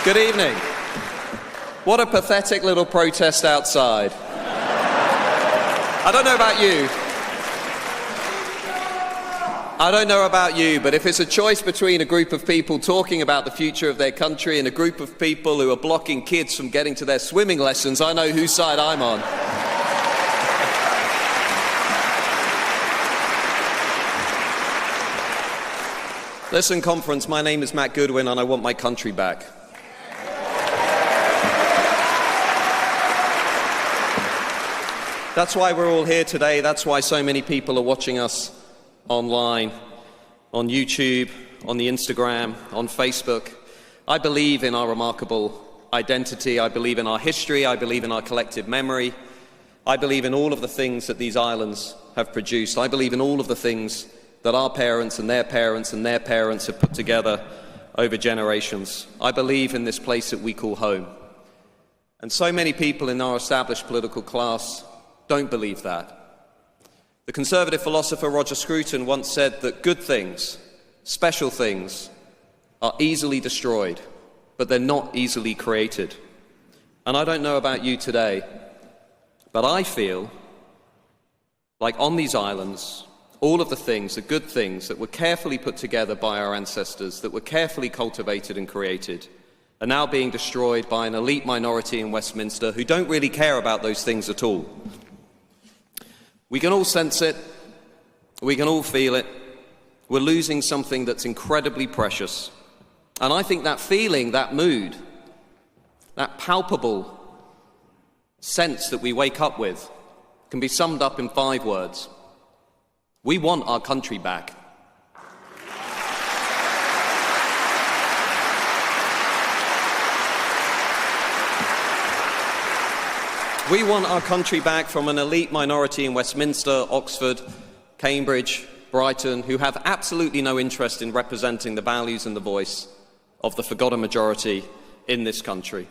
Good evening. What a pathetic little protest outside. I don't know about you, but if it's a choice between a group of people talking about the future of their country and a group of people who are blocking kids from getting to their swimming lessons, I know whose side I'm on. Listen, conference, my name is Matt Goodwin and I want my country back. That's why we're all here today. That's why so many people are watching us online, on YouTube, on the Instagram, on Facebook. I believe in our remarkable identity. I believe in our history. I believe in our collective memory. I believe in all of the things that these islands have produced. I believe in all of the things that our parents and their parents and their parents have put together over generations. I believe in this place that we call home. And so many people in our established political class don't believe that. The conservative philosopher Roger Scruton once said that good things, special things, are easily destroyed, but they're not easily created. And I don't know about you today, but I feel like on these islands, all of the things, the good things that were carefully put together by our ancestors, that were carefully cultivated and created, are now being destroyed by an elite minority in Westminster who don't really care about those things at all. We can all sense it, we can all feel it. We're losing something that's incredibly precious. And I think that feeling, that mood, that palpable sense that we wake up with can be summed up in 5 words. We want our country back. We want our country back from an elite minority in Westminster, Oxford, Cambridge, Brighton, who have absolutely no interest in representing the values and the voice of the forgotten majority in this country.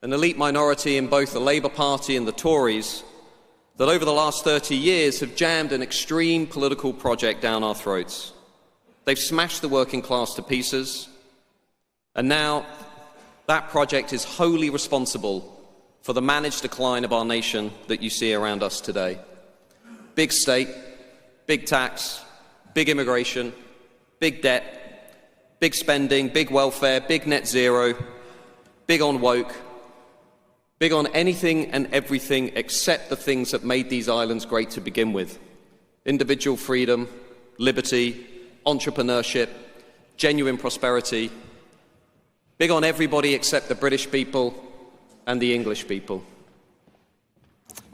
An elite minority in both the Labour Party and the Tories that over the last 30 years have jammed an extreme political project down our throats. They've smashed the working class to pieces, and now that project is wholly responsible for the managed decline of our nation that you see around us today. Big state, big tax, big immigration, big debt, big spending, big welfare, big net zero, big on woke, big on anything and everything except the things that made these islands great to begin with. Individual freedom, liberty, entrepreneurship, genuine prosperity. Big on everybody except the British people and the English people.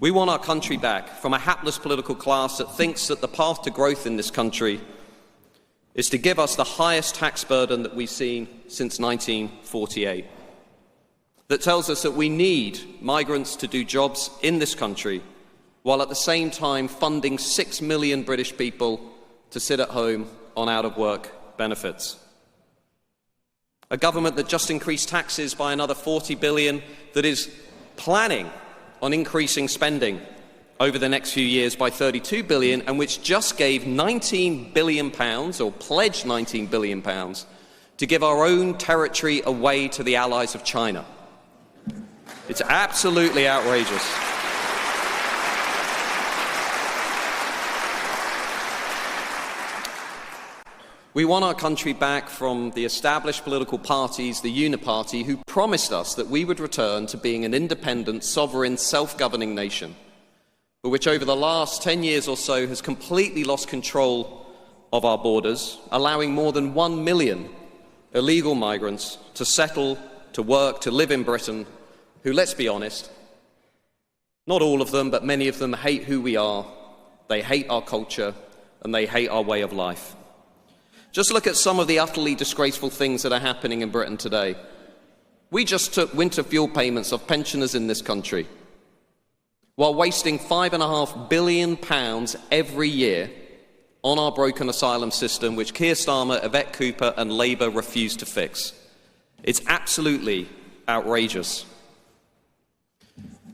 We want our country back from a hapless political class that thinks that the path to growth in this country is to give us the highest tax burden that we've seen since 1948. That tells us that we need migrants to do jobs in this country, while at the same time funding 6 million British people to sit at home on out-of-work benefits. A government that just increased taxes by another 40 billion, that is planning on increasing spending over the next few years by 32 billion, and which just gave £19 billion, or pledged £19 billion, to give our own territory away to the allies of China. It's absolutely outrageous. We want our country back from the established political parties, the Uniparty, who promised us that we would return to being an independent, sovereign, self-governing nation, but which over the last 10 years or so has completely lost control of our borders, allowing more than 1 million illegal migrants to settle, to work, to live in Britain, who, let's be honest, not all of them, but many of them hate who we are, they hate our culture, and they hate our way of life. Just look at some of the utterly disgraceful things that are happening in Britain today. We just took winter fuel payments of pensioners in this country, while wasting £5.5 billion every year on our broken asylum system, which Keir Starmer, Yvette Cooper and Labour refused to fix. It's absolutely outrageous.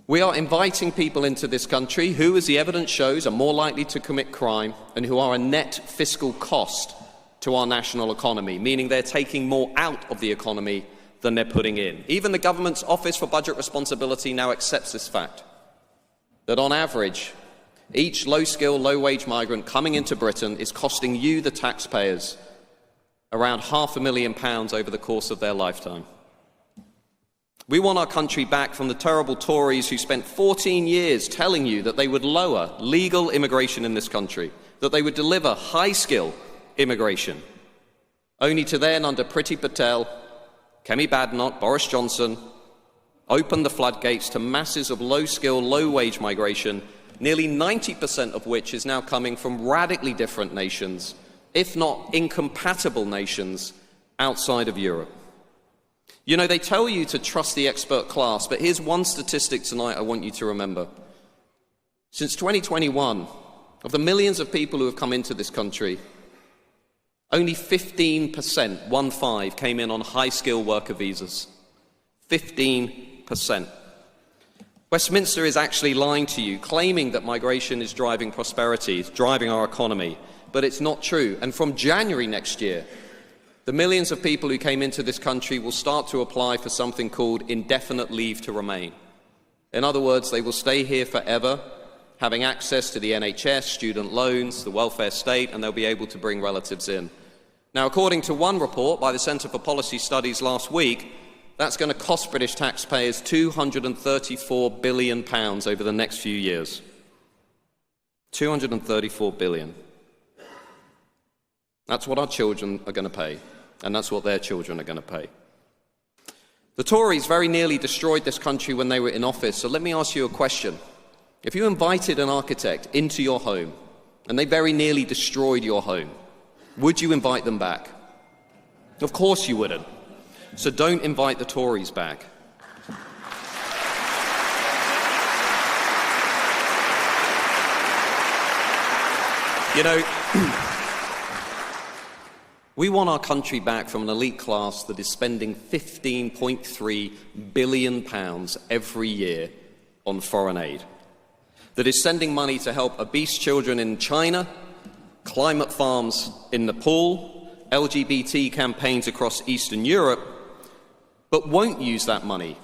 We are inviting people into this country who, as the evidence shows, are more likely to commit crime and who are a net fiscal cost to our national economy, meaning they're taking more out of the economy than they're putting in. Even the government's Office for Budget Responsibility now accepts this fact, that on average, each low-skill, low-wage migrant coming into Britain is costing you, the taxpayers, around £500,000 over the course of their lifetime. We want our country back from the terrible Tories who spent 14 years telling you that they would lower legal immigration in this country, that they would deliver high-skill immigration, only to then, under Priti Patel, Kemi Badenoch, Boris Johnson, open the floodgates to masses of low-skill, low-wage migration, nearly 90% of which is now coming from radically different nations, if not incompatible nations, outside of Europe. You know, they tell you to trust the expert class, but here's one statistic tonight I want you to remember. Since 2021, of the millions of people who have come into this country, only 15%, 1-5, came in on high-skill worker visas. 15%. Westminster is actually lying to you, claiming that migration is driving prosperity, it's driving our economy, but it's not true. And from January next year, the millions of people who came into this country will start to apply for something called indefinite leave to remain. In other words, they will stay here forever, having access to the NHS, student loans, the welfare state, and they'll be able to bring relatives in. Now, according to one report by the Centre for Policy Studies last week, that's going to cost British taxpayers £234 billion over the next few years. £234 billion. That's what our children are going to pay, and that's what their children are going to pay. The Tories very nearly destroyed this country when they were in office, so let me ask you a question. If you invited an architect into your home, and they very nearly destroyed your home, would you invite them back? Of course you wouldn't. So don't invite the Tories back. You know, we want our country back from an elite class that is spending £15.3 billion every year on foreign aid, that is sending money to help obese children in China, climate farms in Nepal, LGBT campaigns across Eastern Europe, but won't use that money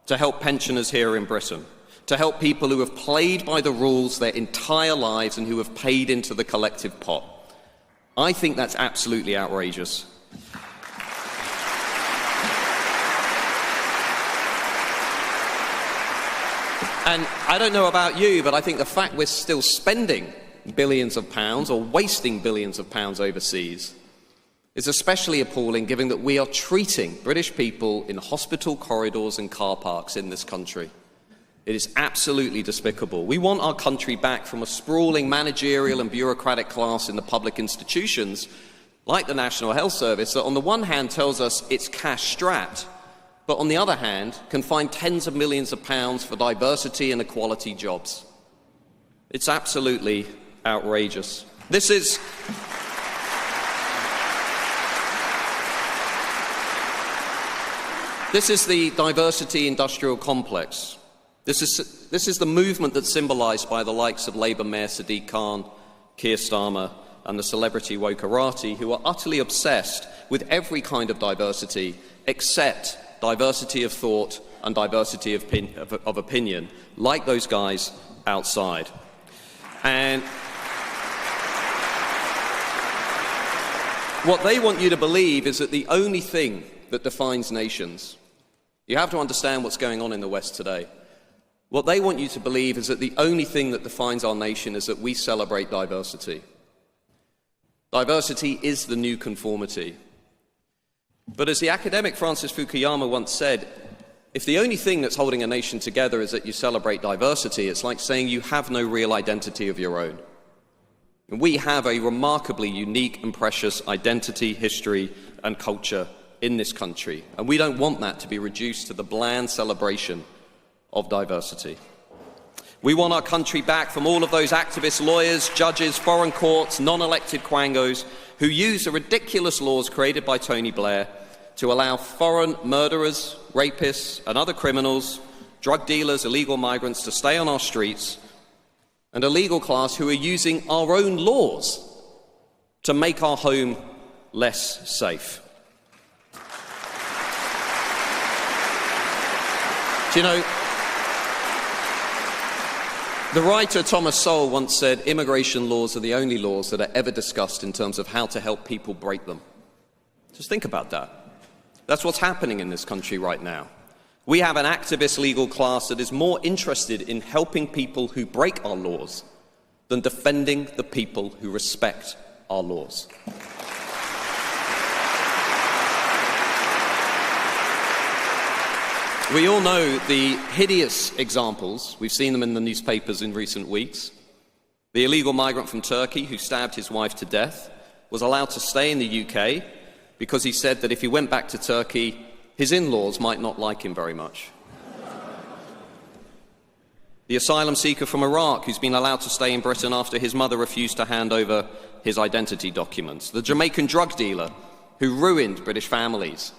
to help pensioners here in Britain, to help people who have played by the rules their entire lives and who have paid into the collective pot. I think that's absolutely outrageous. And I don't know about you, but I think the fact we're still spending billions of pounds or wasting billions of pounds overseas is especially appalling, given that we are treating British people in hospital corridors and car parks in this country. It is absolutely despicable. We want our country back from a sprawling managerial and bureaucratic class in the public institutions, like the National Health Service, that on the one hand tells us it's cash-strapped, but on the other hand can find tens of millions of pounds for diversity and equality jobs. It's absolutely outrageous. This is the diversity industrial complex. This is the movement that's symbolised by the likes of Labour Mayor Sadiq Khan, Keir Starmer and the celebrity Wokarati, who are utterly obsessed with every kind of diversity except diversity of thought and diversity of opinion, like those guys outside. And what they want you to believe is that the only thing that defines nations, you have to understand what's going on in the West today. What they want you to believe is that the only thing that defines our nation is that we celebrate diversity. Diversity is the new conformity. But as the academic Francis Fukuyama once said, if the only thing that's holding a nation together is that you celebrate diversity, it's like saying you have no real identity of your own. And we have a remarkably unique and precious identity, history and culture in this country, and we don't want that to be reduced to the bland celebration of diversity. We want our country back from all of those activists, lawyers, judges, foreign courts, non-elected quangos who use the ridiculous laws created by Tony Blair to allow foreign murderers, rapists and other criminals, drug dealers, illegal migrants to stay on our streets, and a legal class who are using our own laws to make our home less safe. Do you know, the writer Thomas Sowell once said, immigration laws are the only laws that are ever discussed in terms of how to help people break them. Just think about that. That's what's happening in this country right now. We have an activist legal class that is more interested in helping people who break our laws than defending the people who respect our laws. We all know the hideous examples. We've seen them in the newspapers in recent weeks. The illegal migrant from Turkey who stabbed his wife to death was allowed to stay in the UK because he said that if he went back to Turkey, his in-laws might not like him very much. The asylum seeker from Iraq who's been allowed to stay in Britain after his mother refused to hand over his identity documents. The Jamaican drug dealer who ruined British families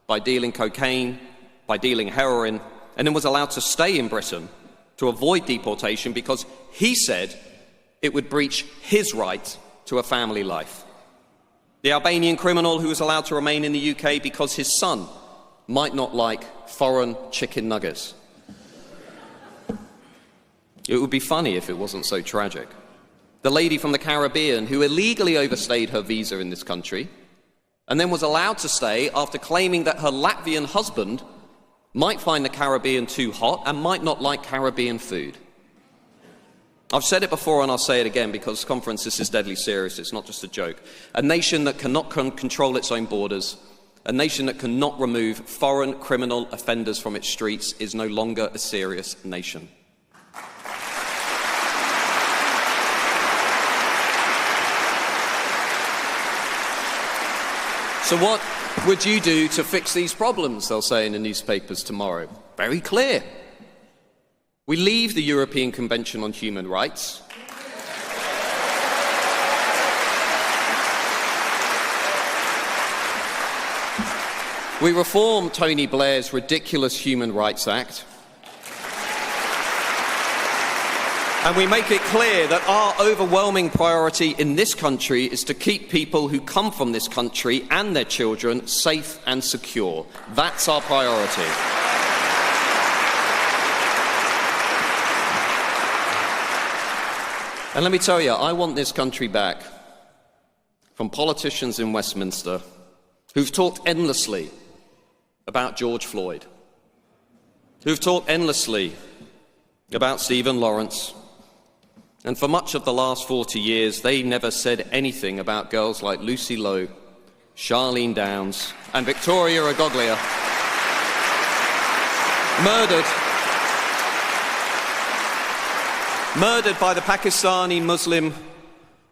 by dealing cocaine, by dealing heroin, and then was allowed to stay in Britain to avoid deportation because he said it would breach his right to a family life. The Albanian criminal who was allowed to remain in the UK because his son might not like foreign chicken nuggets. It would be funny if it wasn't so tragic. The lady from the Caribbean who illegally overstayed her visa in this country and then was allowed to stay after claiming that her Latvian husband might find the Caribbean too hot and might not like Caribbean food. I've said it before and I'll say it again because, conference, this is deadly serious. It's not just a joke. A nation that cannot control its own borders, a nation that cannot remove foreign criminal offenders from its streets is no longer a serious nation. So what would you do to fix these problems, they'll say in the newspapers tomorrow? Very clear. We leave the European Convention on Human Rights. We reform Tony Blair's ridiculous Human Rights Act. And we make it clear that our overwhelming priority in this country is to keep people who come from this country and their children safe and secure. That's our priority. And let me tell you, I want this country back from politicians in Westminster who've talked endlessly about George Floyd, who've talked endlessly about Stephen Lawrence, and for much of the last 40 years, they never said anything about girls like Lucy Lowe, Charlene Downs, and Victoria Agoglia, murdered by the Pakistani Muslim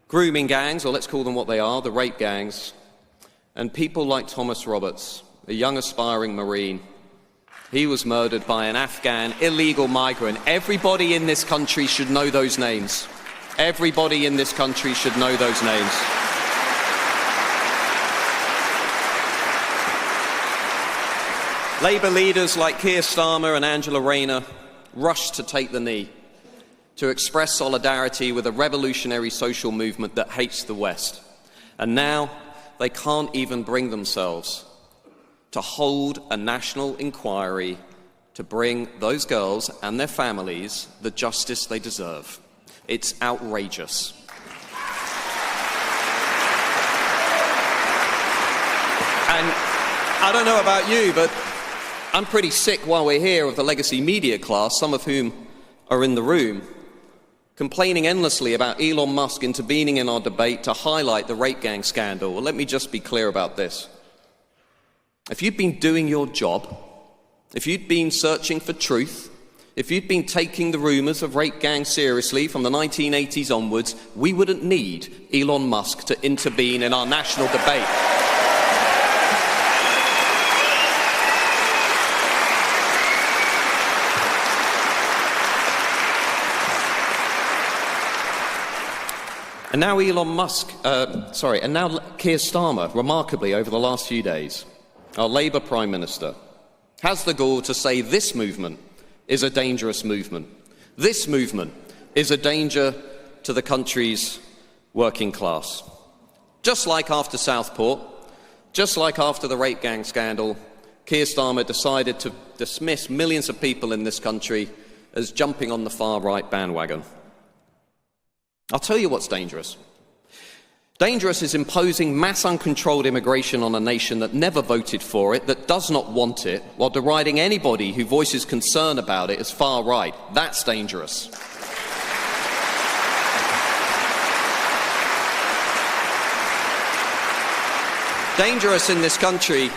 grooming gangs, or let's call them what they are, the rape gangs, and people like Thomas Roberts, a young aspiring Marine. He was murdered by an Afghan illegal migrant. Everybody in this country should know those names. Everybody in this country should know those names. Labour leaders like Keir Starmer and Angela Rayner rushed to take the knee, to express solidarity with a revolutionary social movement that hates the West. And now they can't even bring themselves to hold a national inquiry to bring those girls and their families the justice they deserve. It's outrageous. And I don't know about you, but I'm pretty sick while we're here of the legacy media class, some of whom are in the room, complaining endlessly about Elon Musk intervening in our debate to highlight the rape gang scandal. Well, let me just be clear about this. If you'd been doing your job, if you'd been searching for truth, if you'd been taking the rumours of rape gangs seriously from the 1980s onwards, we wouldn't need Elon Musk to intervene in our national debate. And now Keir Starmer, remarkably over the last few days, our Labour Prime Minister, has the gall to say this movement is a dangerous movement. This movement is a danger to the country's working class. Just like after Southport, just like after the rape gang scandal, Keir Starmer decided to dismiss millions of people in this country as jumping on the far-right bandwagon. I'll tell you what's dangerous. Dangerous is imposing mass uncontrolled immigration on a nation that never voted for it, that does not want it, while deriding anybody who voices concern about it as far-right. That's dangerous. Dangerous in this country,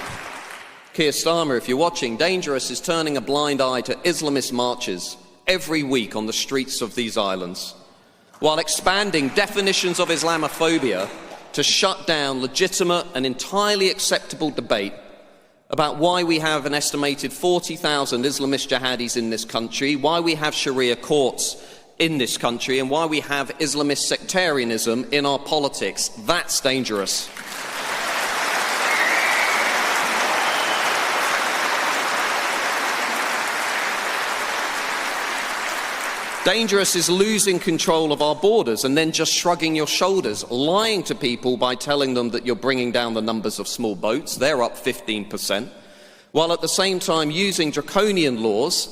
Keir Starmer, if you're watching, dangerous is turning a blind eye to Islamist marches every week on the streets of these islands, while expanding definitions of Islamophobia to shut down legitimate and entirely acceptable debate about why we have an estimated 40,000 Islamist jihadis in this country, why we have Sharia courts in this country, and why we have Islamist sectarianism in our politics. That's dangerous. Dangerous is losing control of our borders and then just shrugging your shoulders, lying to people by telling them that you're bringing down the numbers of small boats. They're up 15%, while at the same time using draconian laws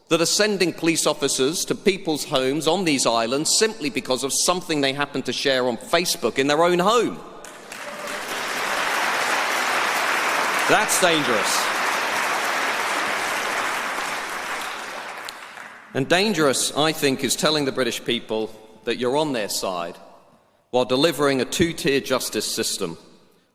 that are sending police officers to people's homes on these islands simply because of something they happen to share on Facebook in their own home. That's dangerous. And dangerous, I think, is telling the British people that you're on their side while delivering a two-tier justice system,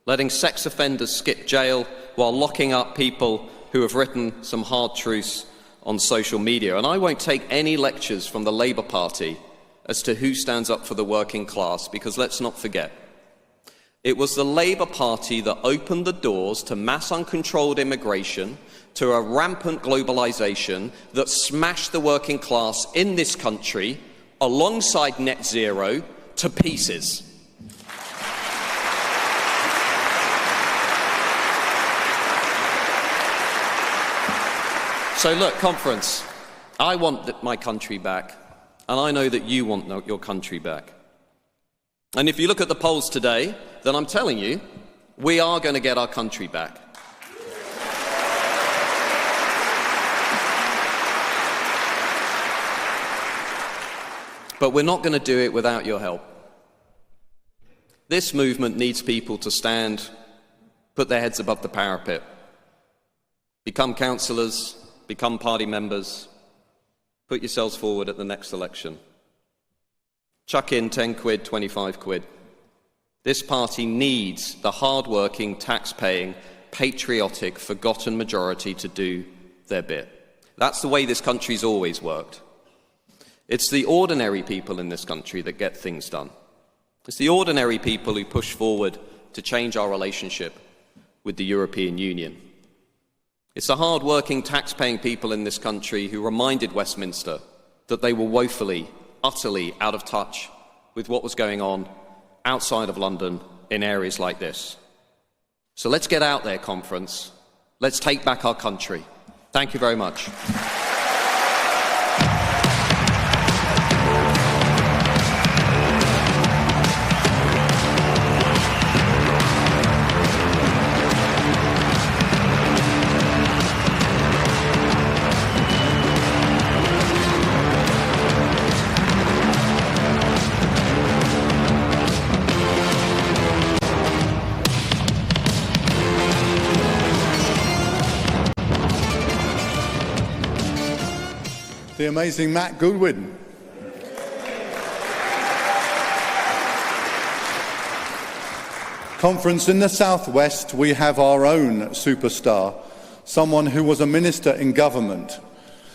letting sex offenders skip jail while locking up people who have written some hard truths on social media. And I won't take any lectures from the Labour Party as to who stands up for the working class, because let's not forget, it was the Labour Party that opened the doors to mass uncontrolled immigration, to a rampant globalisation that smashed the working class in this country, alongside net zero, to pieces. So look, conference, I want my country back, and I know that you want your country back. And if you look at the polls today, then I'm telling you, we are going to get our country back. But we're not going to do it without your help. This movement needs people to stand, put their heads above the parapet, become councillors, become party members, put yourselves forward at the next election. Chuck in 10 quid, 25 quid. This party needs the hard-working, tax-paying, patriotic, forgotten majority to do their bit. That's the way this country's always worked. It's the ordinary people in this country that get things done. It's the ordinary people who push forward to change our relationship with the European Union. It's the hard-working, tax-paying people in this country who reminded Westminster that they were woefully, utterly out of touch with what was going on outside of London in areas like this. So let's get out there, conference. Let's take back our country. Thank you very much. The amazing Matt Goodwin. Conference, in the Southwest, we have our own superstar, someone who was a minister in government,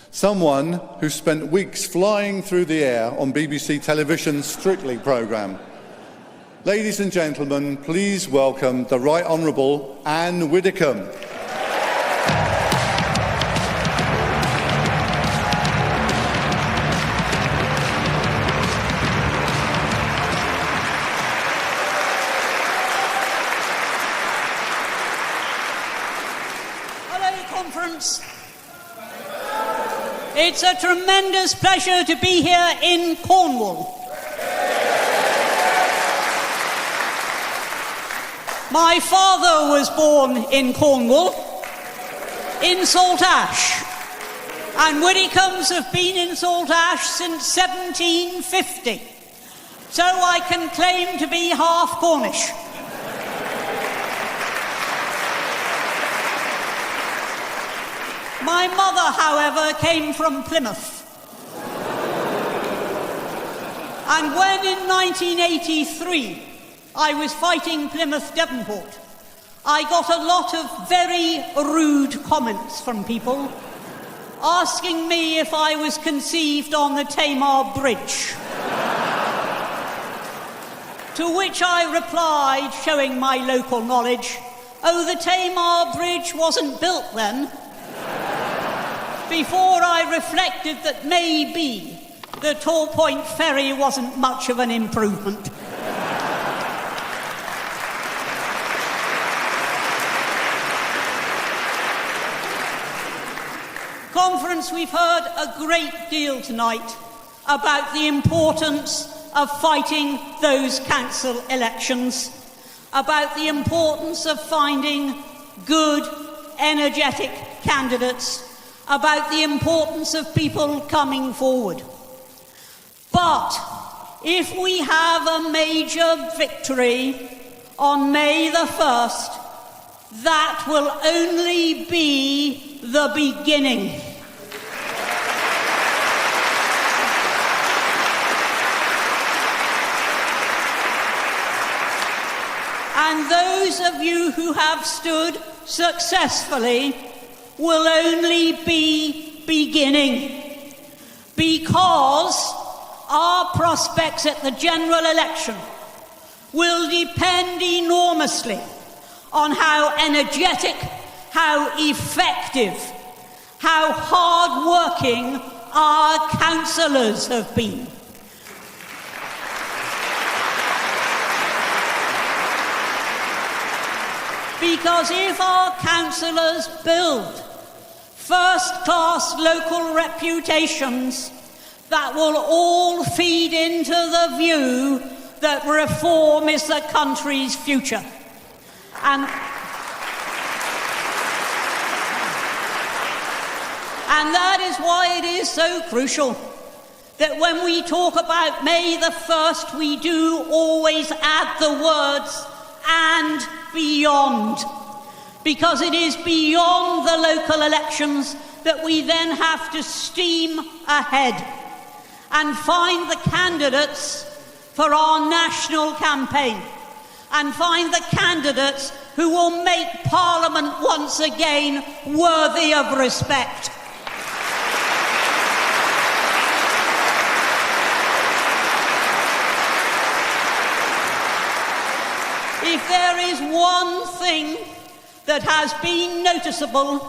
someone who spent weeks flying through the air on BBC Television's Strictly programme. Ladies and gentlemen, please welcome the Right Honourable Ann Widdecombe. It's a tremendous pleasure to be here in Cornwall. My father was born in Cornwall. in Saltash. And Widdecombe's have been in Saltash since 1750. So I can claim to be half Cornish. My mother, however, came from Plymouth. And when in 1983 I was fighting Plymouth Devonport, I got a lot of very rude comments from people asking me if I was conceived on the Tamar Bridge. To which I replied, showing my local knowledge, "Oh, the Tamar Bridge wasn't built then." Before I reflected that maybe the Tall Point Ferry wasn't much of an improvement. Conference, we've heard a great deal tonight about the importance of fighting those council elections, about the importance of finding good, energetic candidates, about the importance of people coming forward. But if we have a major victory on May the 1st, that will only be the beginning. And those of you who have stood successfully will only be beginning, because our prospects at the general election will depend enormously on how energetic, how effective, how hard-working our councillors have been. Because if our councillors build first-class local reputations, that will all feed into the view that reform is the country's future. And that is why it is so crucial that when we talk about May the 1st, we do always add the words "and beyond," because it is beyond the local elections that we then have to steam ahead and find the candidates for our national campaign, and find the candidates who will make Parliament once again worthy of respect. If there is one thing that has been noticeable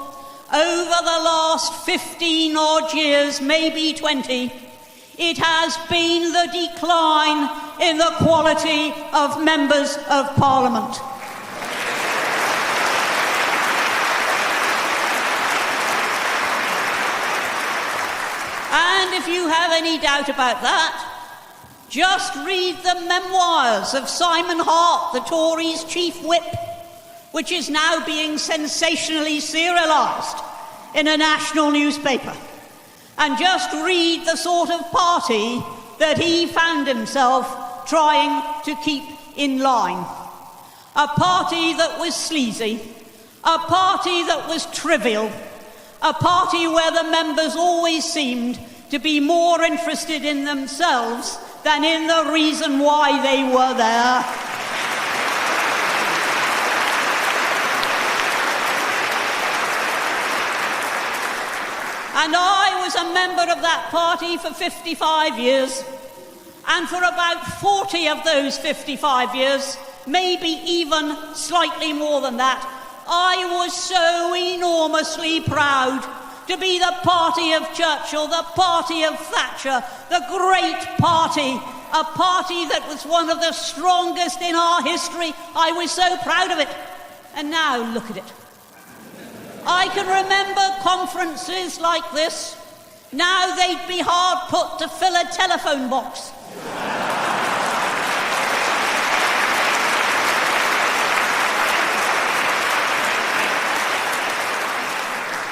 over the last 15 odd years, maybe 20, it has been the decline in the quality of members of Parliament. And if you have any doubt about that, just read the memoirs of Simon Hart, the Tories' chief whip, which is now being sensationally serialised in a national newspaper. And just read the sort of party that he found himself trying to keep in line. A party that was sleazy, a party that was trivial, a party where the members always seemed to be more interested in themselves than in the reason why they were there. And I was a member of that party for 55 years. And for about 40 of those 55 years, maybe even slightly more than that, I was so enormously proud to be the party of Churchill, the party of Thatcher, the great party, a party that was one of the strongest in our history. I was so proud of it. And now look at it. I can remember conferences like this. Now they'd be hard put to fill a telephone box.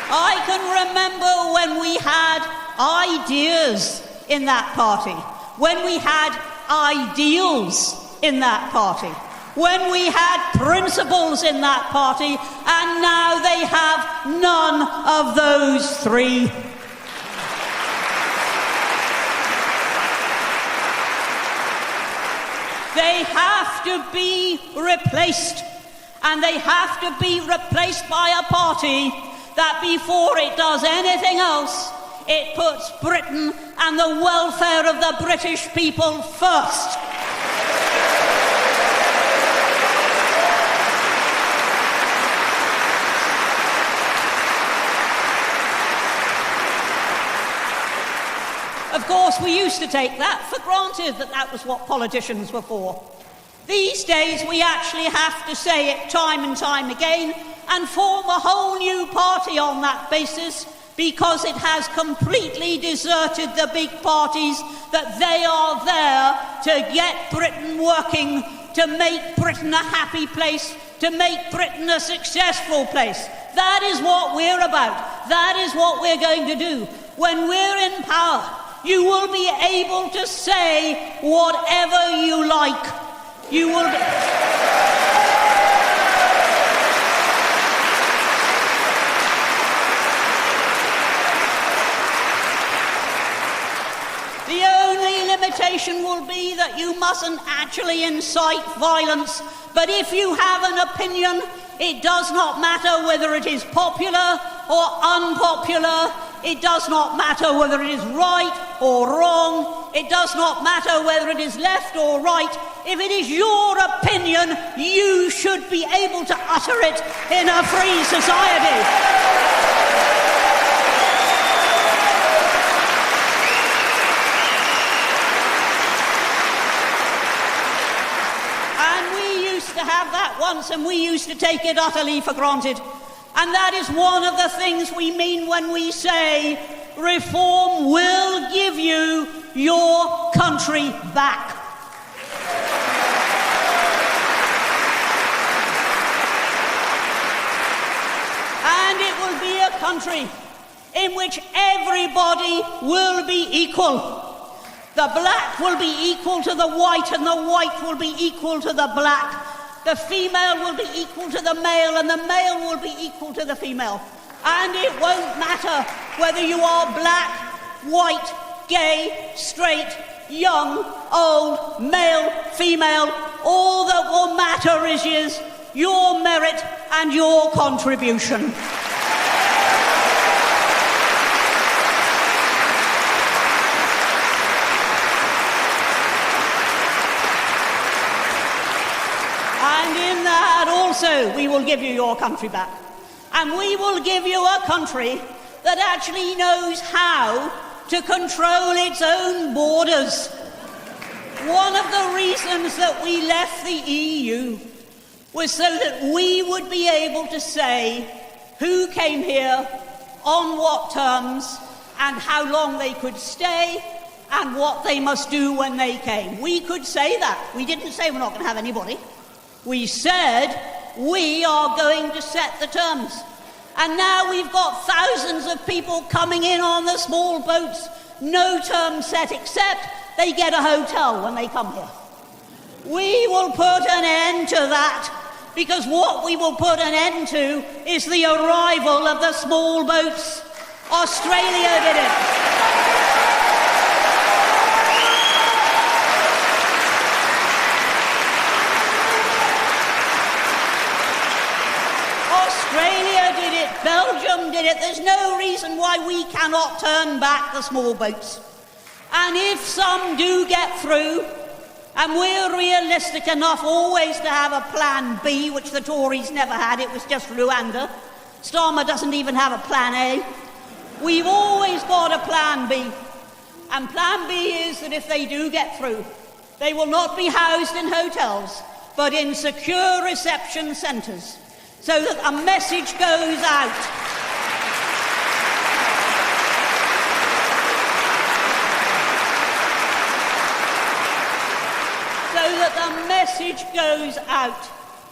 I can remember when we had ideas in that party, when we had ideals in that party, when we had principles in that party, and now they have none of those three. They have to be replaced, and they have to be replaced by a party that before it does anything else, it puts Britain and the welfare of the British people first. Of course, we used to take that for granted, that was what politicians were for. These days, we actually have to say it time and time again and form a whole new party on that basis, because it has completely deserted the big parties, that they are there to get Britain working, to make Britain a happy place, to make Britain a successful place. That is what we're about. That is what we're going to do. When we're in power, you will be able to say whatever you like. You will be... The only limitation will be that you mustn't actually incite violence. But if you have an opinion, it does not matter whether it is popular or unpopular. It does not matter whether it is right or wrong. It does not matter whether it is left or right. If it is your opinion, you should be able to utter it in a free society. To have that once, and we used to take it utterly for granted. And that is one of the things we mean when we say reform will give you your country back. And it will be a country in which everybody will be equal. The black will be equal to the white, and the white will be equal to the black. The female will be equal to the male, and the male will be equal to the female. And it won't matter whether you are black, white, gay, straight, young, old, male, female. All that will matter is your merit and your contribution. Also, we will give you your country back. And we will give you a country that actually knows how to control its own borders. One of the reasons that we left the EU was so that we would be able to say who came here, on what terms, and how long they could stay, and what they must do when they came. We could say that. We didn't say we're not going to have anybody. We said we are going to set the terms. And now we've got thousands of people coming in on the small boats, no term set except they get a hotel when they come here. We will put an end to that, because what we will put an end to is the arrival of the small boats. Australia did it. Australia did it, Belgium did it. There's no reason why we cannot turn back the small boats. And if some do get through, and we're realistic enough always to have a plan B, which the Tories never had, it was just Rwanda. Starmer doesn't even have a plan A. We've always got a plan B. And plan B is that if they do get through, they will not be housed in hotels, but in secure reception centres, so that a message goes out. So that the message goes out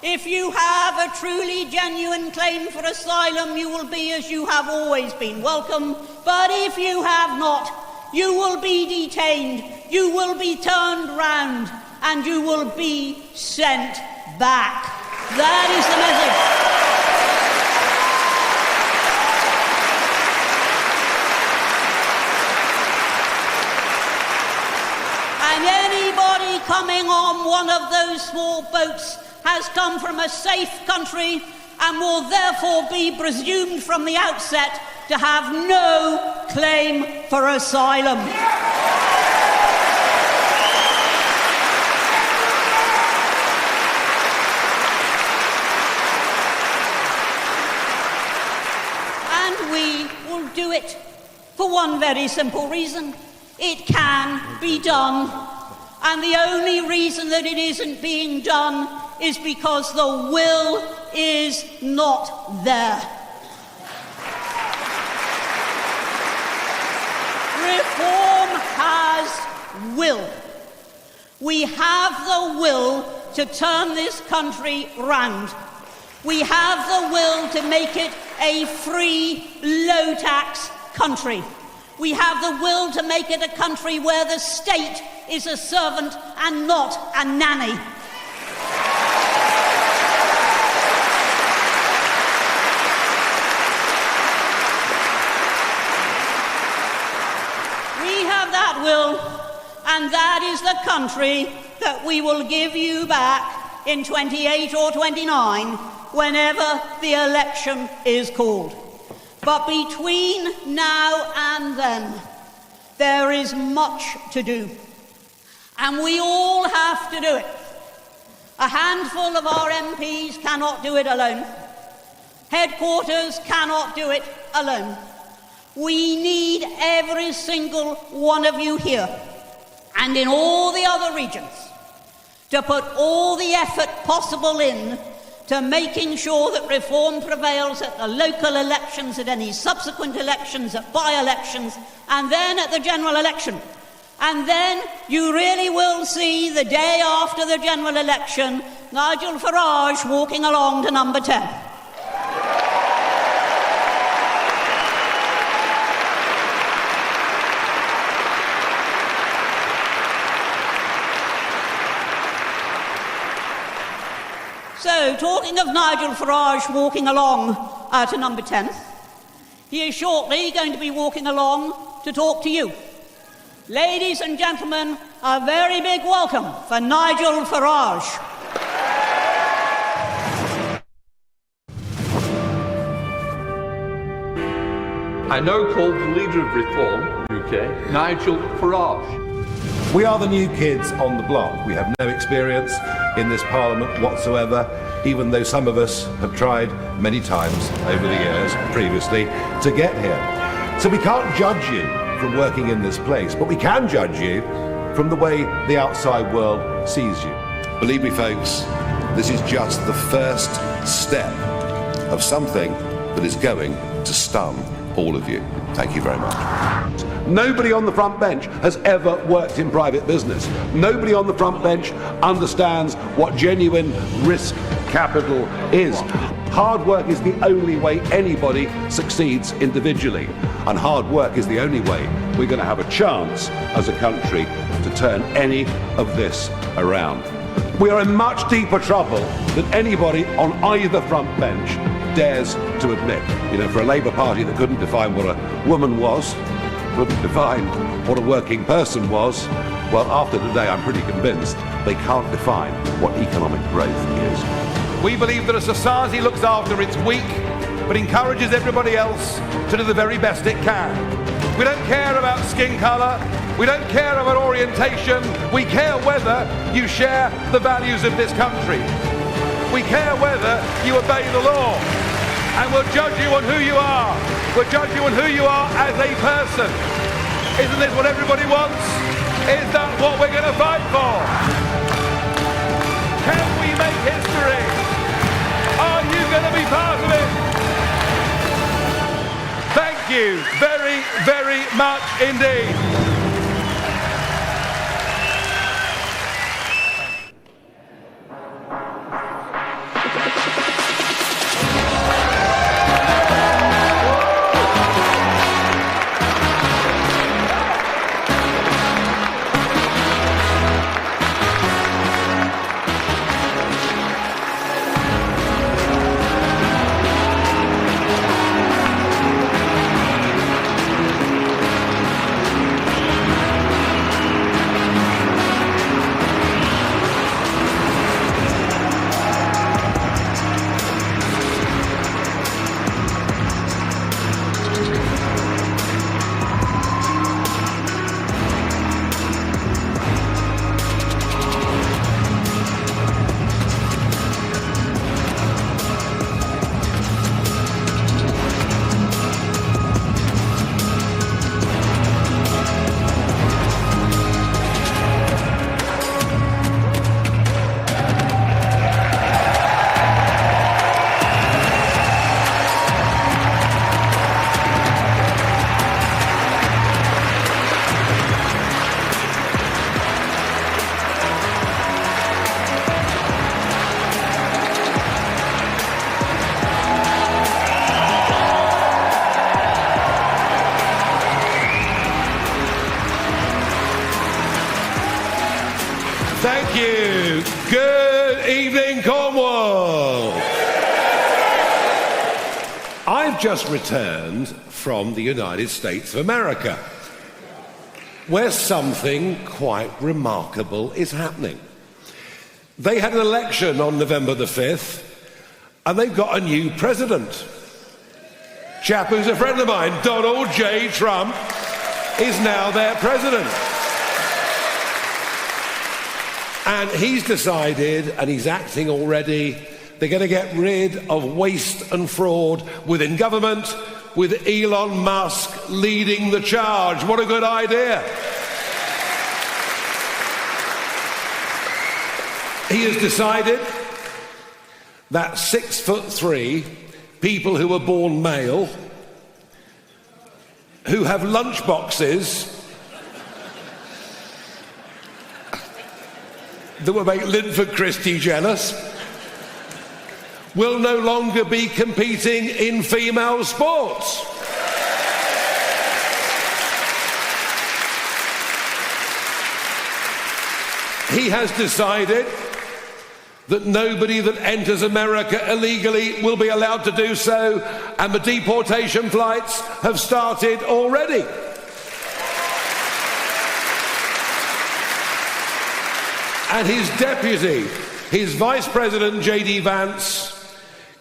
If you have a truly genuine claim for asylum, you will be, as you have always been, welcome. But if you have not, you will be detained, you will be turned round, and you will be sent back. That is the message. And anybody coming on one of those small boats has come from a safe country and will therefore be presumed from the outset to have no claim for asylum. And we will do it for one very simple reason. It can be done. And the only reason that it isn't being done is because the will is not there. Reform has will. We have the will to turn this country round. We have the will to make it a free, low-tax country. We have the will to make it a country where the state is a servant and not a nanny. We have that will, and that is the country that we will give you back in 28 or 29, whenever the election is called. But between now and then, there is much to do. And we all have to do it. A handful of our MPs cannot do it alone. Headquarters cannot do it alone. We need every single one of you here, and in all the other regions, to put all the effort possible in to making sure that reform prevails at the local elections, at any subsequent elections, at by-elections, and then at the general election. And then you really will see, the day after the general election, Nigel Farage walking along to number 10. So, talking of Nigel Farage walking along to number 10, he is shortly going to be walking along to talk to you. Ladies and gentlemen, a very big welcome for Nigel Farage. I now call the leader of Reform UK, Nigel Farage. We are the new kids on the block. We have no experience in this Parliament whatsoever, even though some of us have tried many times over the years previously to get here. So we can't judge you from working in this place, but we can judge you from the way the outside world sees you. Believe me, folks, this is just the first step of something that is going to stun all of you. Thank you very much. Nobody on the front bench has ever worked in private business. Nobody on the front bench understands what genuine risk capital is. Hard work is the only way anybody succeeds individually, and hard work is the only way we're going to have a chance as a country to turn any of this around. We are in much deeper trouble than anybody on either front bench dares to admit. You know, for a Labour Party that couldn't define what a woman was, couldn't define what a working person was, well, after today I'm pretty convinced they can't define what economic growth is. We believe that a society looks after its weak, but encourages everybody else to do the very best it can. We don't care about skin colour, we don't care about orientation, we care whether you share the values of this country. We care whether you obey the law, and we'll judge you on who you are. We'll judge you on who you are as a person. Isn't this what everybody wants? Is that what we're going to fight for? Can we make history? Are you going to be part of it? Thank you very, very much indeed. Good evening, Cornwall. I've just returned from the United States of America, where something quite remarkable is happening. They had an election on November the 5th, and they've got a new president. Chap who's a friend of mine, Donald J. Trump, is now their president. And he's decided, and he's acting already, they're going to get rid of waste and fraud within government, with Elon Musk leading the charge. What a good idea. He has decided that 6'3" people who were born male, who have lunch boxes that will make Linford Christie jealous, will no longer be competing in female sports. He has decided that nobody that enters America illegally will be allowed to do so, and the deportation flights have started already. And his deputy, his Vice President J.D. Vance,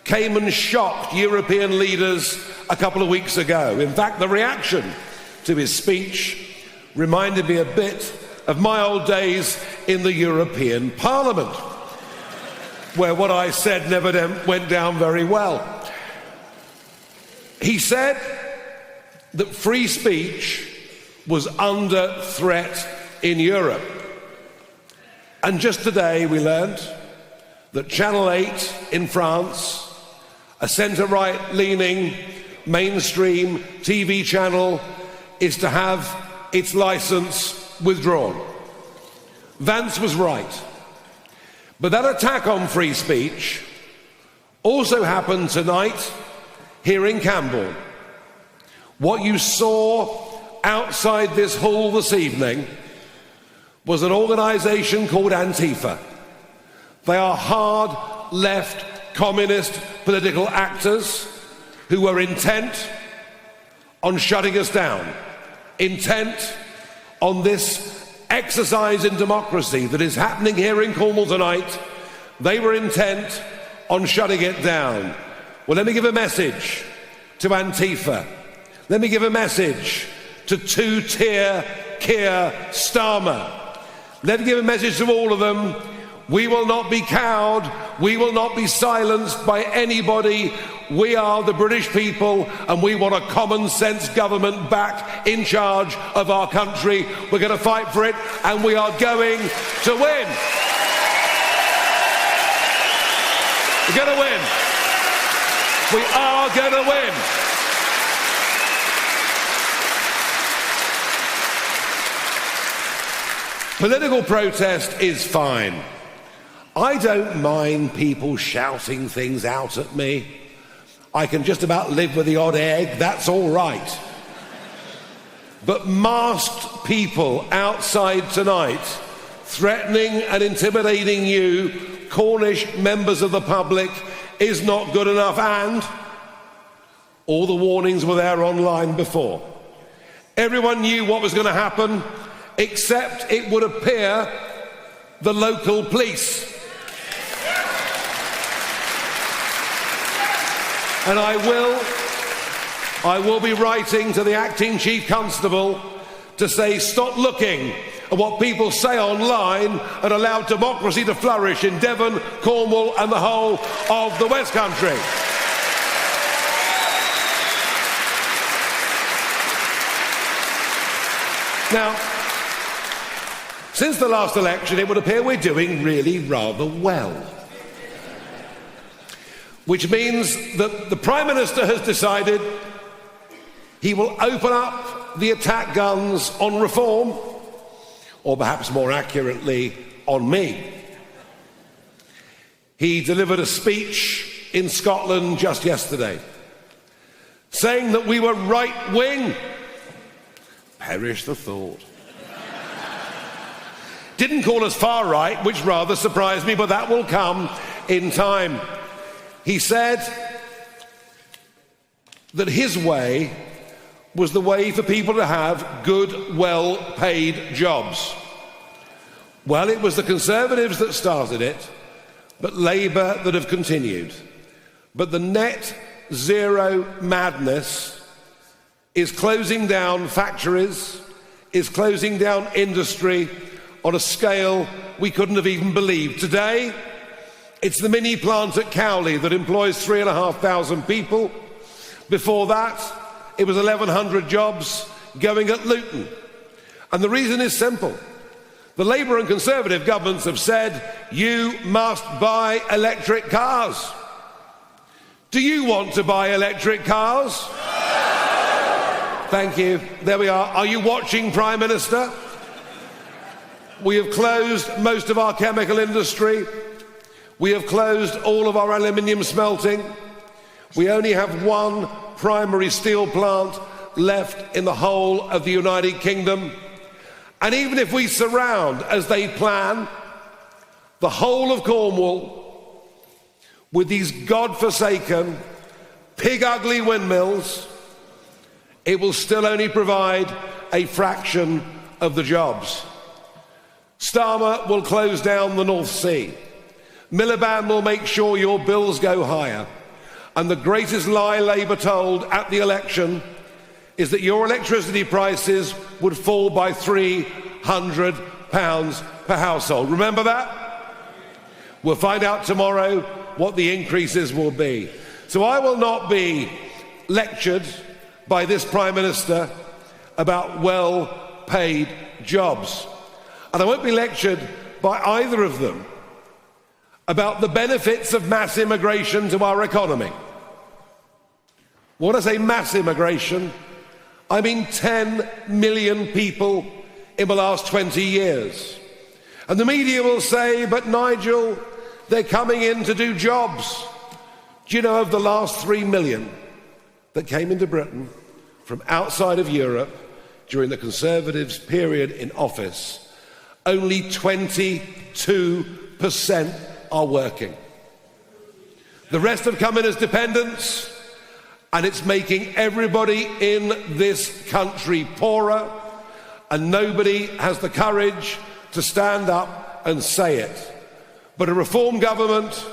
came and shocked European leaders a couple of weeks ago. In fact, the reaction to his speech reminded me a bit of my old days in the European Parliament, where what I said never went down very well. He said that free speech was under threat in Europe. And just today we learned that Channel 8 in France, a centre-right leaning mainstream TV channel, is to have its licence withdrawn. Vance was right. But that attack on free speech also happened tonight here in Camborne. What you saw outside this hall this evening was an organisation called Antifa. They are hard left communist political actors who were intent on shutting us down, intent on this exercise in democracy that is happening here in Cornwall tonight. They were intent on shutting it down. Well, let me give a message to Antifa. Let me give a message to two-tier Keir Starmer. Let me give a message to all of them. We will not be cowed. We will not be silenced by anybody. We are the British people, and we want a common sense government back in charge of our country. We're going to fight for it, and we are going to win. We're going to win. We are going to win. Political protest is fine. I don't mind people shouting things out at me. I can just about live with the odd egg, that's all right. But masked people outside tonight, threatening and intimidating you, Cornish members of the public, is not good enough, and all the warnings were there online before. Everyone knew what was going to happen, except it would appear the local police. And I will be writing to the acting chief constable to say, stop looking at what people say online and allow democracy to flourish in Devon, Cornwall and the whole of the West Country. Now, since the last election, it would appear we're doing really rather well. Which means that the Prime Minister has decided he will open up the attack guns on reform, or perhaps more accurately, on me. He delivered a speech in Scotland just yesterday, saying that we were right-wing. Perish the thought. Didn't call us far right, which rather surprised me, but that will come in time. He said that his way was the way for people to have good, well-paid jobs. Well, it was the Conservatives that started it, but Labour that have continued. But the net zero madness is closing down factories, is closing down industry on a scale we couldn't have even believed. Today, it's the mini plant at Cowley that employs 3,500 people. Before that, it was 1,100 jobs going at Luton. And the reason is simple. The Labour and Conservative governments have said, you must buy electric cars. Do you want to buy electric cars? Thank you. There we are. Are you watching, Prime Minister? We have closed most of our chemical industry. We have closed all of our aluminium smelting. We only have one primary steel plant left in the whole of the United Kingdom. And even if we surround, as they plan, the whole of Cornwall with these godforsaken, pig-ugly windmills, it will still only provide a fraction of the jobs. Starmer will close down the North Sea. Miliband will make sure your bills go higher. And the greatest lie Labour told at the election is that your electricity prices would fall by £300 per household. Remember that? We'll find out tomorrow what the increases will be. So I will not be lectured by this Prime Minister about well-paid jobs. And I won't be lectured by either of them about the benefits of mass immigration to our economy. When I say mass immigration, I mean 10 million people in the last 20 years. And the media will say, but Nigel, they're coming in to do jobs. Do you know of the last 3 million that came into Britain from outside of Europe during the Conservatives' period in office, only 22% are working. The rest have come in as dependents, and it's making everybody in this country poorer, and nobody has the courage to stand up and say it. But a reform government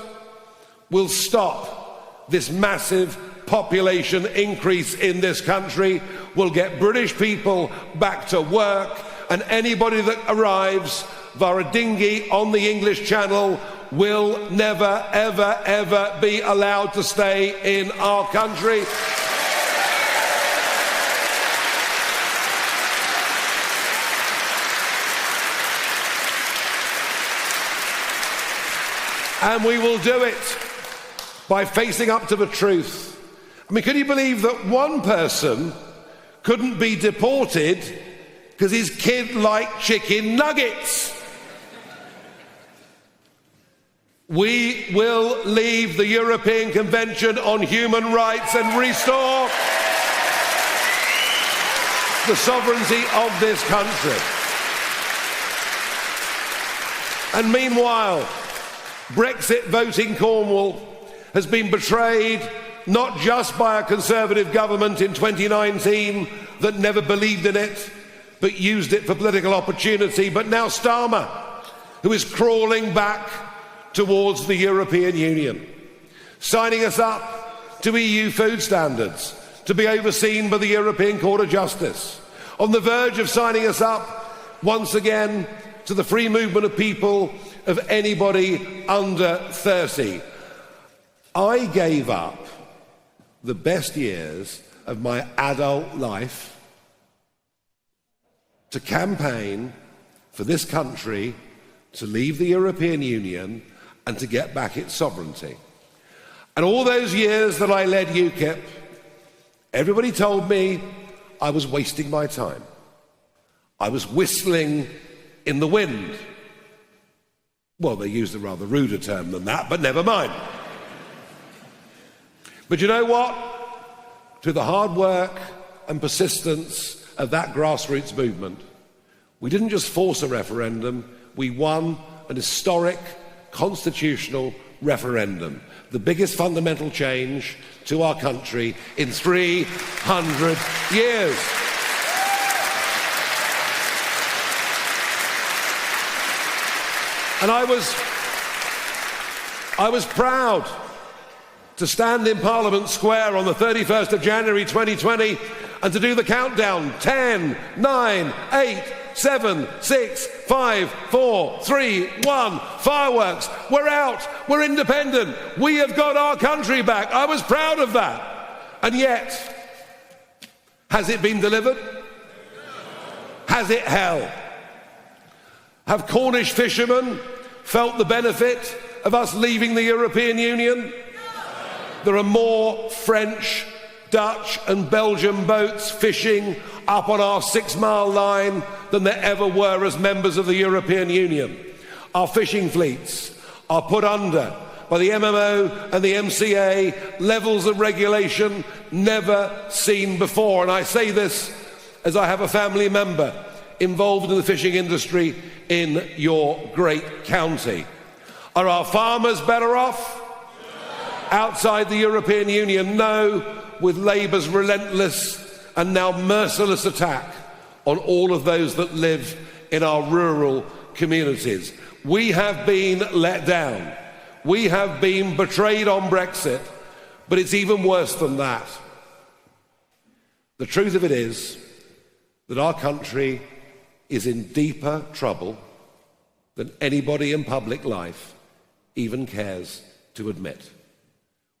will stop this massive population increase in this country, will get British people back to work, and anybody that arrives via a dinghy on the English Channel will never, ever, ever be allowed to stay in our country. And we will do it by facing up to the truth. I mean, can you believe that one person couldn't be deported because his kid liked chicken nuggets? We will leave the European Convention on Human Rights and restore the sovereignty of this country. And meanwhile, Brexit voting Cornwall has been betrayed not just by a Conservative government in 2019 that never believed in it but used it for political opportunity, but now Starmer, who is crawling back towards the European Union, signing us up to EU food standards, to be overseen by the European Court of Justice, on the verge of signing us up once again to the free movement of people of anybody under 30. I gave up the best years of my adult life to campaign for this country to leave the European Union and to get back its sovereignty. And all those years that I led UKIP, everybody told me I was wasting my time. I was whistling in the wind. Well, they used a rather ruder term than that, but never mind. But you know what? Through the hard work and persistence of that grassroots movement, we didn't just force a referendum, we won an historic constitutional referendum, the biggest fundamental change to our country in 300 years. And I was proud to stand in Parliament Square on the 31st of January 2020 and to do the countdown. 10, 9, 8, 7, 6, 5, 4, 3, 1. Fireworks. We're out. We're independent. We have got our country back. I was proud of that. And yet, has it been delivered? Has it held? Have Cornish fishermen felt the benefit of us leaving the European Union? There are more French, Dutch and Belgian boats fishing up on our 6-mile line than there ever were as members of the European Union. Our fishing fleets are put under by the MMO and the MCA levels of regulation never seen before. And I say this as I have a family member involved in the fishing industry in your great county. Are our farmers better off? Outside the European Union? No, with Labour's relentless and now merciless attack on all of those that live in our rural communities. We have been let down. We have been betrayed on Brexit, but it's even worse than that. The truth of it is that our country is in deeper trouble than anybody in public life even cares to admit.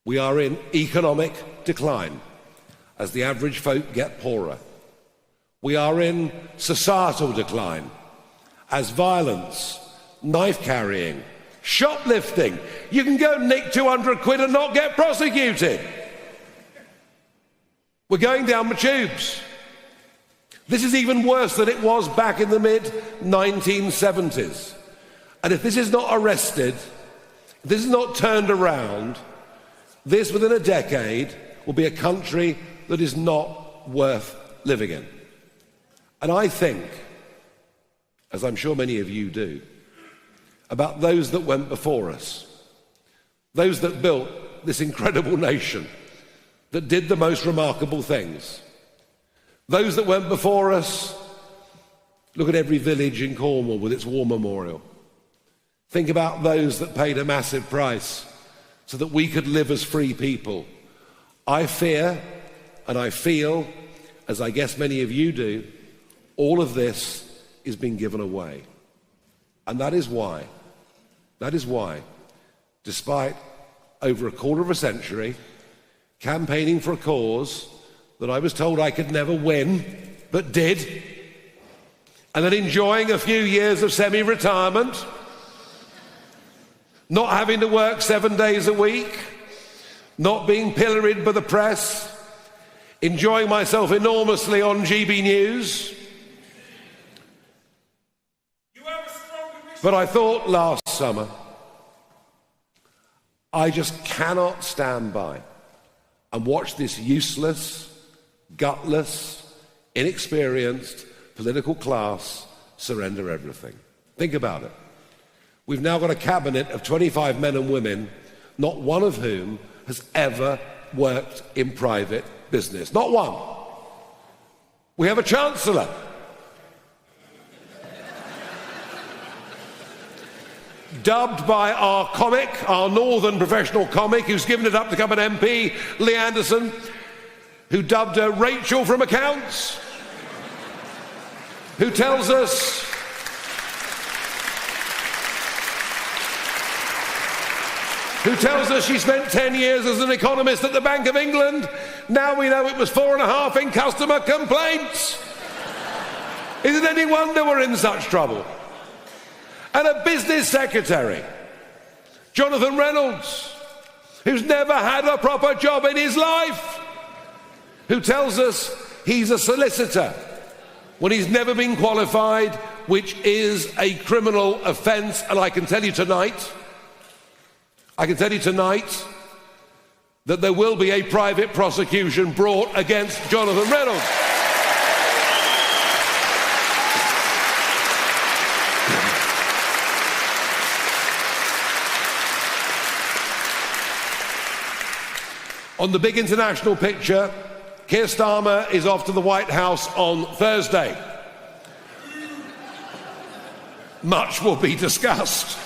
We are in economic decline as the average folk get poorer. We are in societal decline as violence, knife carrying, shoplifting. You can go nick 200 quid and not get prosecuted. We're going down the tubes. This is even worse than it was back in the mid-1970s. And if this is not arrested, if this is not turned around, this within a decade will be a country that is not worth living in. And I think, as I'm sure many of you do, about those that went before us, those that built this incredible nation, that did the most remarkable things. Those that went before us, look at every village in Cornwall with its war memorial. Think about those that paid a massive price so that we could live as free people. I fear and I feel, as I guess many of you do, all of this is being given away. And that is why, despite over a quarter of a century campaigning for a cause that I was told I could never win, but did, and then enjoying a few years of semi-retirement, not having to work 7 days a week, not being pilloried by the press, enjoying myself enormously on GB News. But I thought last summer, I just cannot stand by and watch this useless, gutless, inexperienced political class surrender everything. Think about it. We've now got a cabinet of 25 men and women, not one of whom has ever worked in private business. Not one. We have a chancellor. Dubbed by our comic, our northern professional comic, who's given it up to become an MP, Lee Anderson, who dubbed her Rachel from Accounts, who tells us she spent 10 years as an economist at the Bank of England. Now we know it was 4.5 in customer complaints. Is it any wonder we're in such trouble? And a business secretary, Jonathan Reynolds, who's never had a proper job in his life, who tells us he's a solicitor when he's never been qualified, which is a criminal offence. And I can tell you tonight that there will be a private prosecution brought against Jonathan Reynolds. On the big international picture, Keir Starmer is off to the White House on Thursday. Much will be discussed,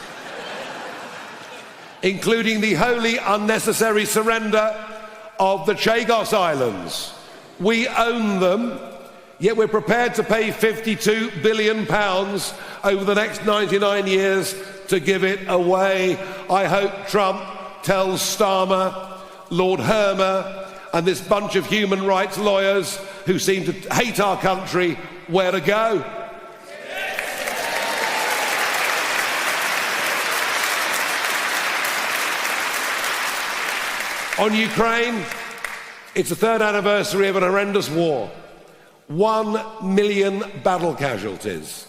including the wholly unnecessary surrender of the Chagos Islands. We own them, yet we're prepared to pay £52 billion over the next 99 years to give it away. I hope Trump tells Starmer, Lord Hermer, and this bunch of human rights lawyers who seem to hate our country where to go. On Ukraine, it's the third anniversary of an horrendous war. 1 million battle casualties.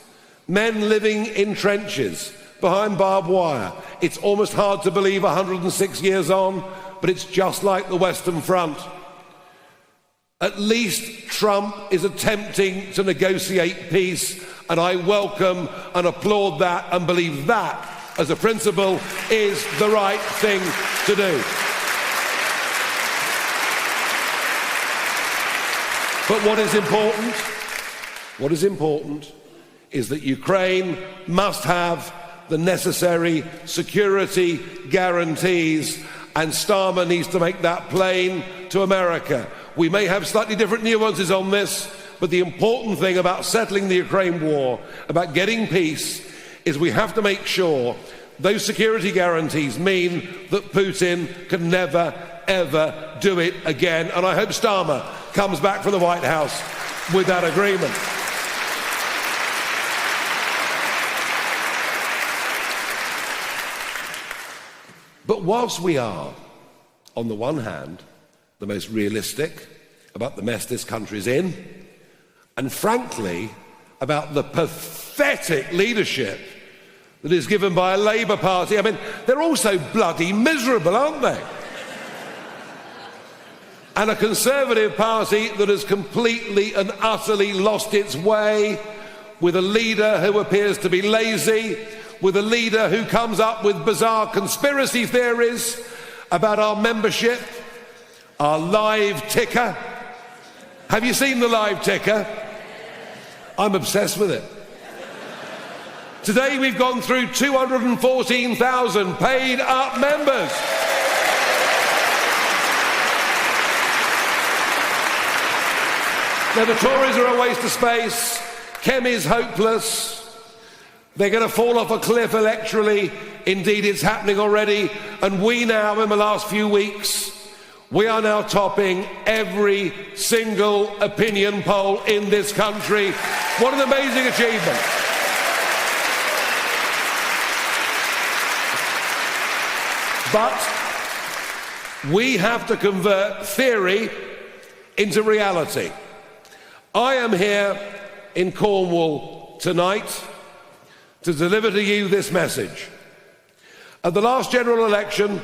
Men living in trenches, behind barbed wire. It's almost hard to believe 106 years on, but it's just like the Western Front. At least Trump is attempting to negotiate peace, and I welcome and applaud that and believe that, as a principle, is the right thing to do. But what is important is that Ukraine must have the necessary security guarantees, and Starmer needs to make that plain to America. We may have slightly different nuances on this, but the important thing about settling the Ukraine war, about getting peace, is we have to make sure those security guarantees mean that Putin can never, ever do it again. And I hope Starmer comes back from the White House with that agreement. But whilst we are, on the one hand, the most realistic about the mess this country's in, and frankly, about the pathetic leadership that is given by a Labour Party, I mean, they're all so bloody miserable, aren't they? And a Conservative Party that has completely and utterly lost its way, with a leader who appears to be lazy, with a leader who comes up with bizarre conspiracy theories about our membership, our live ticker. Have you seen the live ticker? I'm obsessed with it. Today we've gone through 214,000 paid up members. Now, the Tories are a waste of space. Kemi's hopeless. They're going to fall off a cliff electorally. Indeed, it's happening already. And we now, in the last few weeks, we are now topping every single opinion poll in this country. What an amazing achievement. But we have to convert theory into reality. I am here in Cornwall tonight to deliver to you this message. At the last general election,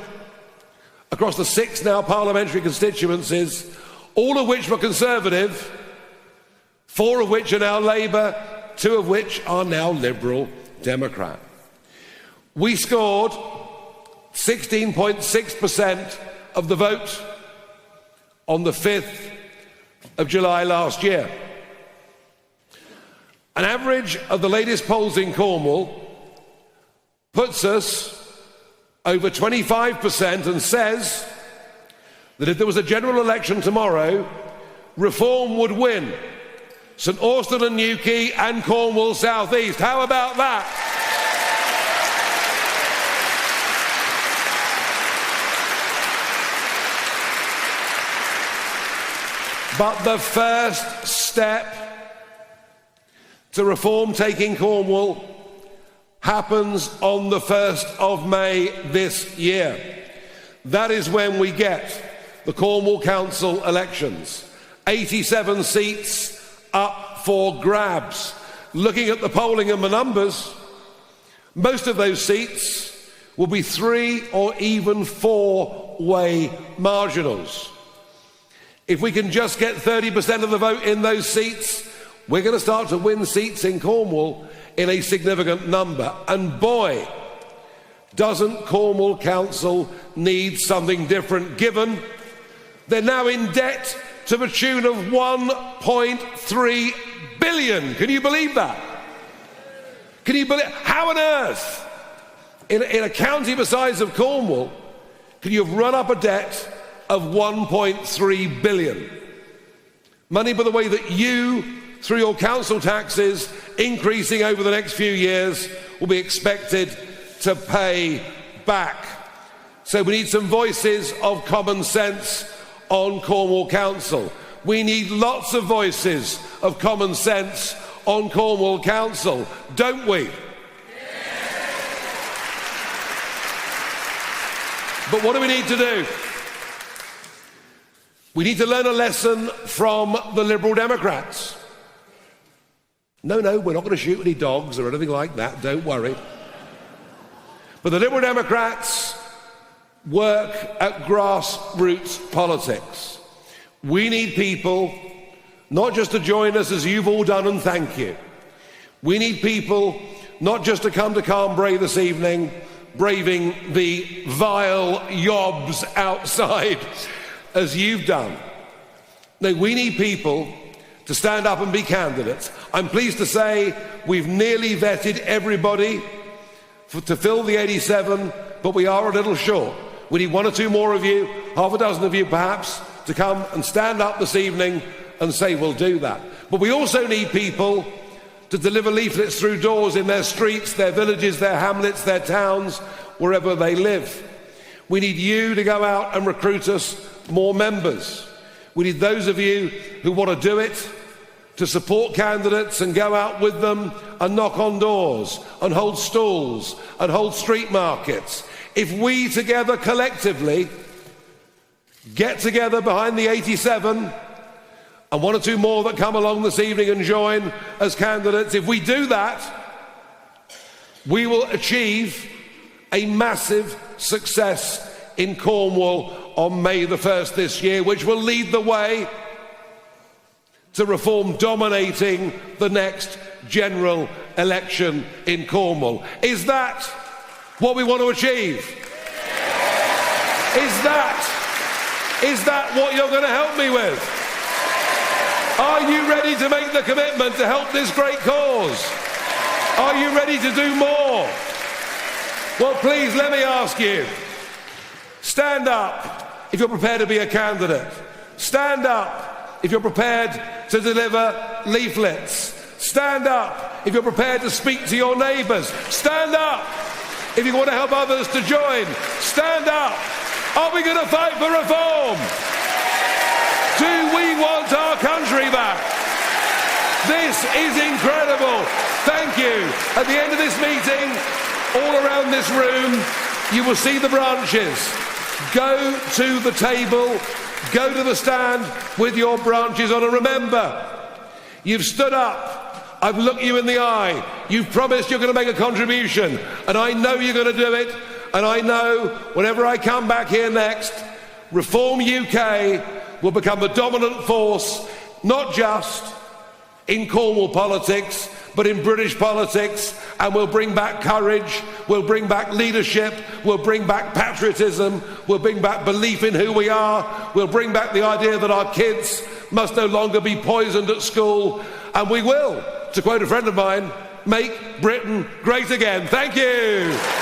across the 6 now parliamentary constituencies, all of which were Conservative, 4 of which are now Labour, 2 of which are now Liberal Democrat. We scored 16.6% of the vote on the 5th of July last year. An average of the latest polls in Cornwall puts us over 25% and says that if there was a general election tomorrow, Reform would win St Austell and Newquay and Cornwall South East. How about that? But the first step to Reform taking Cornwall happens on the 1st of May this year. That is when we get the Cornwall Council elections. 87 seats up for grabs. Looking at the polling and the numbers, most of those seats will be 3 or even 4-way marginals. If we can just get 30% of the vote in those seats, we're going to start to win seats in Cornwall in a significant number. And boy, doesn't Cornwall Council need something different, given They're now in debt to the tune of 1.3 billion. Can you believe that? Can you believe? How on earth, in a county the size of Cornwall, can you have run up a debt of 1.3 billion? Money, by the way, that you, through your council taxes, increasing over the next few years, will be expected to pay back. So we need some voices of common sense on Cornwall Council. We need lots of voices of common sense on Cornwall Council, don't we? But what do we need to do? We need to learn a lesson from the Liberal Democrats. No, we're not going to shoot any dogs or anything like that, don't worry. But the Liberal Democrats work at grassroots politics. We need people not just to join us as you've all done, and thank you. We need people not just to come to Carnbray this evening, braving the vile yobs outside as you've done. No, we need people to stand up and be candidates. I'm pleased to say we've nearly vetted everybody to fill the 87, but we are a little short. We need one or two more of you, half a dozen of you perhaps, to come and stand up this evening and say we'll do that. But we also need people to deliver leaflets through doors in their streets, their villages, their hamlets, their towns, wherever they live. We need you to go out and recruit us more members. We need those of you who want to do it to support candidates and go out with them and knock on doors and hold stalls and hold street markets. If we together collectively get together behind the 87 and one or two more that come along this evening and join as candidates, if we do that, we will achieve a massive success in Cornwall on May the 1st this year, which will lead the way to Reform dominating the next general election in Cornwall. Is that what we want to achieve? Is that what you're going to help me with? Are you ready to make the commitment to help this great cause? Are you ready to do more? Well, please, let me ask you, stand up if you're prepared to be a candidate. Stand up if you're prepared to deliver leaflets. Stand up if you're prepared to speak to your neighbours. Stand up if you want to help others to join. Stand up. Are we going to fight for reform? Do we want our country back? This is incredible. Thank you. At the end of this meeting, all around this room, you will see the branches. Go to the table, go to the stand with your branches on, and remember, you've stood up, I've looked you in the eye, you've promised you're going to make a contribution, and I know you're going to do it, and I know whenever I come back here next, Reform UK will become the dominant force, not just in Cornwall politics, but in British politics, and we'll bring back courage, we'll bring back leadership, we'll bring back patriotism, we'll bring back belief in who we are, we'll bring back the idea that our kids must no longer be poisoned at school, and we will, to quote a friend of mine, make Britain great again. Thank you.